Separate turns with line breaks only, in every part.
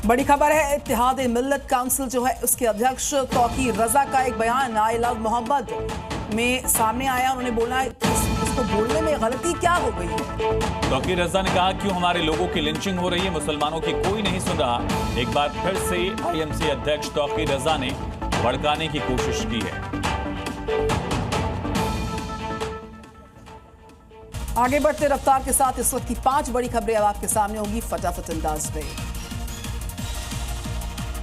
बड़ी खबर है, इत्तेहाद मिल्लत काउंसिल जो है उसके अध्यक्ष तौकीर रजा का एक बयान आई लव मोहम्मद में सामने आया। उन्होंने बोला इसको बोलने में गलती क्या हो गई है।
तौकीर रजा ने कहा क्यों हमारे लोगों की लिंचिंग हो रही है, मुसलमानों की कोई नहीं सुन रहा। एक बार फिर से आईएमसी अध्यक्ष तौकीर रजा ने भड़काने की कोशिश की है।
आगे बढ़ते रफ्तार के साथ इस वक्त की 5 बड़ी खबरें अब आपके सामने होंगी फटाफट अंदाज में।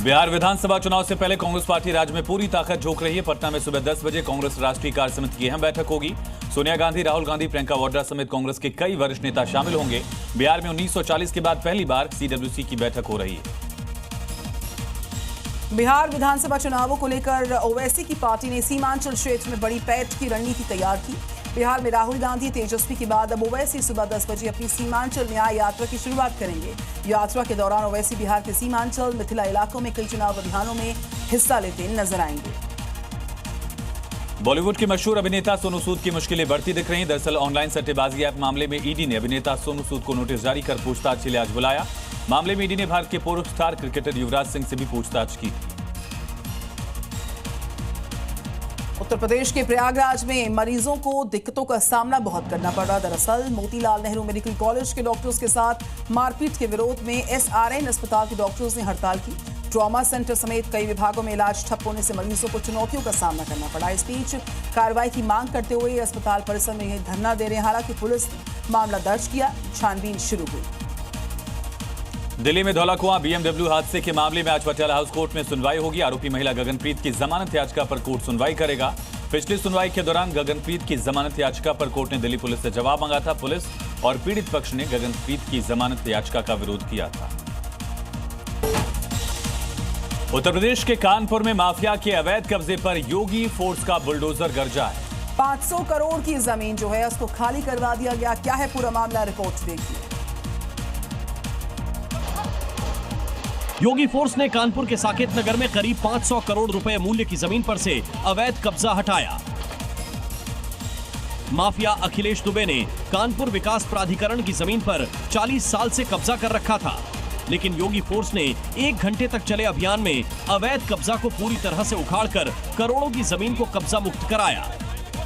बिहार विधानसभा चुनाव से पहले कांग्रेस पार्टी राज्य में पूरी ताकत झोंक रही है। पटना में सुबह 10 बजे कांग्रेस राष्ट्रीय कार्य समिति की अहम बैठक होगी। सोनिया गांधी, राहुल गांधी, प्रियंका वाड्रा समेत कांग्रेस के कई वरिष्ठ नेता शामिल होंगे। बिहार में 1940 के बाद पहली बार सीडब्ल्यूसी की बैठक हो रही है।
बिहार विधानसभा चुनावों को लेकर ओवैसी की पार्टी ने सीमांचल क्षेत्र में बड़ी पैठ की रणनीति तैयार की। बिहार में राहुल गांधी, तेजस्वी के बाद अब ओवैसी सुबह 10 बजे अपनी सीमांचल न्याय यात्रा की शुरुआत करेंगे। यात्रा के दौरान ओवैसी बिहार के सीमांचल मिथिला इलाकों में कई चुनाव अभियानों में हिस्सा लेते नजर आएंगे।
बॉलीवुड के मशहूर अभिनेता सोनू सूद की मुश्किलें बढ़ती दिख रही हैं। दरअसल ऑनलाइन सट्टेबाजी ऐप मामले में ईडी ने अभिनेता सोनू सूद को नोटिस जारी कर पूछताछ के लिए आज बुलाया। मामले में ईडी ने भारत के पूर्व स्टार क्रिकेटर युवराज सिंह से भी पूछताछ की थी।
उत्तर प्रदेश के प्रयागराज में मरीजों को दिक्कतों का सामना बहुत करना पड़ रहा। दरअसल मोतीलाल नेहरू मेडिकल कॉलेज के डॉक्टर्स के साथ मारपीट के विरोध में एसआरएन अस्पताल के डॉक्टर्स ने हड़ताल की। ट्रॉमा सेंटर समेत कई विभागों में इलाज ठप होने से मरीजों को चुनौतियों का सामना करना पड़ा। इस बीच कार्रवाई की मांग करते हुए अस्पताल परिसर में यह धरना दे रहे हैं। हालांकि पुलिस ने मामला दर्ज किया, छानबीन शुरू हुई।
दिल्ली में धौला कुआं बीएमडब्ल्यू हादसे के मामले में आज पटियाला हाउस कोर्ट में सुनवाई होगी। आरोपी महिला गगनप्रीत की जमानत याचिका पर कोर्ट सुनवाई करेगा। पिछली सुनवाई के दौरान गगनप्रीत की जमानत याचिका पर कोर्ट ने दिल्ली पुलिस से जवाब मांगा था। पुलिस और पीड़ित पक्ष ने गगनप्रीत की जमानत याचिका का विरोध किया था। उत्तर प्रदेश के कानपुर में माफिया के अवैध कब्जे पर योगी फोर्स का बुलडोजर गरजा है।
500 करोड़ की जमीन जो है उसको खाली करवा दिया गया। क्या है पूरा मामला, रिपोर्ट देखिए।
योगी फोर्स ने कानपुर के साकेत नगर में करीब 500 करोड़ रुपए मूल्य की जमीन पर से अवैध कब्जा हटाया। माफिया अखिलेश दुबे ने कानपुर विकास प्राधिकरण की जमीन पर 40 साल से कब्जा कर रखा था, लेकिन योगी फोर्स ने 1 घंटे तक चले अभियान में अवैध कब्जा को पूरी तरह से उखाड़कर करोड़ों की जमीन को कब्जा मुक्त कराया।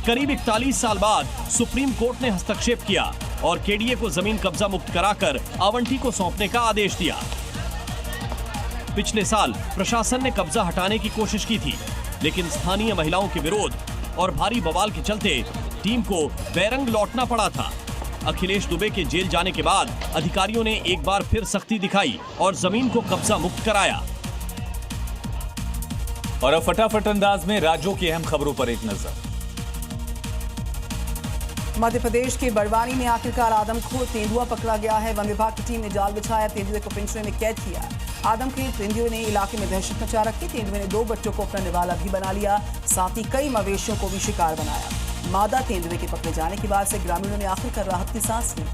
करीब 41 साल बाद सुप्रीम कोर्ट ने हस्तक्षेप किया और केडीए को जमीन कब्जा मुक्त कराकर आवंटी को सौंपने का आदेश दिया। पिछले साल प्रशासन ने कब्जा हटाने की कोशिश की थी, लेकिन स्थानीय महिलाओं के विरोध और भारी बवाल के चलते टीम को बैरंग लौटना पड़ा था। अखिलेश दुबे के जेल जाने के बाद अधिकारियों ने एक बार फिर सख्ती दिखाई और जमीन को कब्जा मुक्त कराया।
और अब फटाफट अंदाज में राज्यों की अहम खबरों पर एक नजर।
मध्य प्रदेश के बड़वानी में आखिरकार आदमखोर तेंदुआ पकड़ा गया है। वन विभाग की टीम ने जाल बिछाया, तेंदुए को पिंजरे में कैद किया। आदमखोर तेंदुए ने इलाके में दहशत मचा रखी। तेंदुए ने 2 बच्चों को अपना निवाला भी बना लिया, साथ ही कई मवेशियों को भी शिकार बनाया। मादा तेंदुए के पकड़े जाने के बाद से ग्रामीणों ने आखिरकार राहत की सांस ली।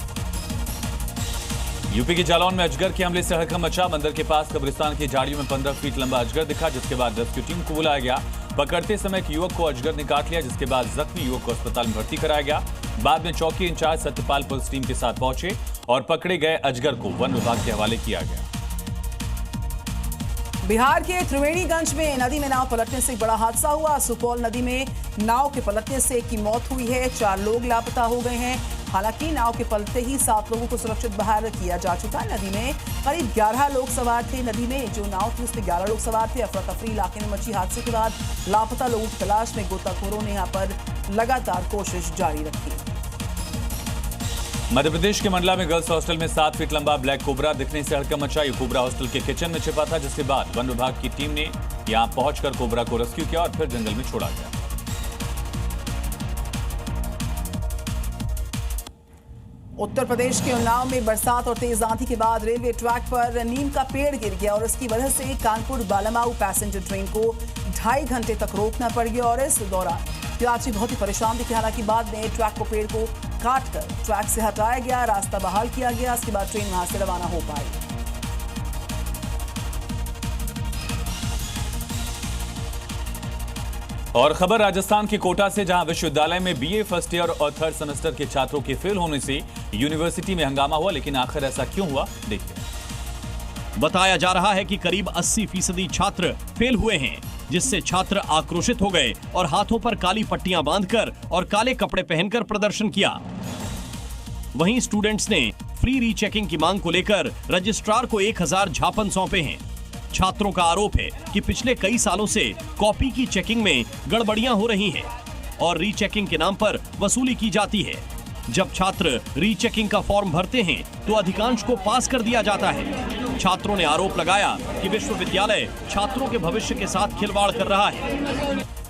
यूपी के जालौन में अजगर के हमले से हड़कंप मचा। मंदिर के पास कब्रिस्तान की झाड़ियों में 15 फीट लंबा अजगर दिखा, जिसके बाद रेस्क्यू टीम को बुलाया गया। पकड़ते समय एक युवक को अजगर ने काट लिया, जिसके बाद जख्मी युवक को अस्पताल में भर्ती कराया गया। बाद में चौकी इंचार्ज सत्यपाल पुलिस टीम के साथ पहुंचे और पकड़े गए अजगर को वन विभाग के हवाले किया गया।
बिहार के त्रिवेणीगंज में नदी में नाव पलटने से एक बड़ा हादसा हुआ। सुपौल नदी में नाव के पलटने से एक की मौत हुई है, 4 लोग लापता हो गए हैं। हालांकि नाव के पलटते ही 7 लोगों को सुरक्षित बाहर किया जा चुका है। नदी में करीब 11 लोग सवार थे। नदी में जो नाव थी उसमें 11 लोग सवार थे। अफरा तफरी इलाके में मची हादसे के बाद लापता लोगों की तलाश में गोताखोरों ने यहाँ पर लगातार कोशिश जारी रखी।
मध्य प्रदेश के मंडला में गर्ल्स हॉस्टल में 7 फीट लंबा ब्लैक कोबरा दिखने से हड़कंप मचा। ये कोबरा हॉस्टल के किचन में छिपा था, जिसके बाद वन विभाग की टीम ने यहां पहुंचकर कोबरा को रेस्क्यू किया और फिर जंगल में छोड़ा गया।
उत्तर प्रदेश के उन्नाव में बरसात और तेज आंधी के बाद रेलवे ट्रैक पर नीम का पेड़ गिर गया और इसकी वजह से कानपुर बालामाऊ पैसेंजर ट्रेन को 2.5 घंटे तक रोकना पड़ गया और इस दौरान यात्री बहुत ही परेशान दिखे। हालांकि बाद में ट्रैक को पेड़ को काटकर ट्रैक से हटाया गया, रास्ता बहाल किया गया। इसके बाद ट्रेन वहां से रवाना हो पाई।
और खबर राजस्थान के कोटा से, जहां विश्वविद्यालय में बीए फर्स्ट ईयर और 3rd सेमेस्टर के छात्रों के फेल होने से यूनिवर्सिटी में हंगामा हुआ। लेकिन आखिर ऐसा क्यों हुआ, देखिए।
बताया जा रहा है कि करीब 80% छात्र फेल हुए हैं, जिससे छात्र आक्रोशित हो गए और हाथों पर काली पट्टियां बांधकर और काले कपड़े पहनकर प्रदर्शन किया। वहीं स्टूडेंट्स ने फ्री रीचेकिंग की मांग को लेकर रजिस्ट्रार को 1000 झापन सौंपे हैं। छात्रों का आरोप है कि पिछले कई सालों से कॉपी की चेकिंग में गड़बड़ियां हो रही हैं और रीचेकिंग के नाम पर वसूली की जाती है। जब छात्र रीचेकिंग का फॉर्म भरते हैं तो अधिकांश को पास कर दिया जाता है। छात्रों ने आरोप लगाया कि विश्वविद्यालय छात्रों के भविष्य के साथ खिलवाड़ कर रहा है।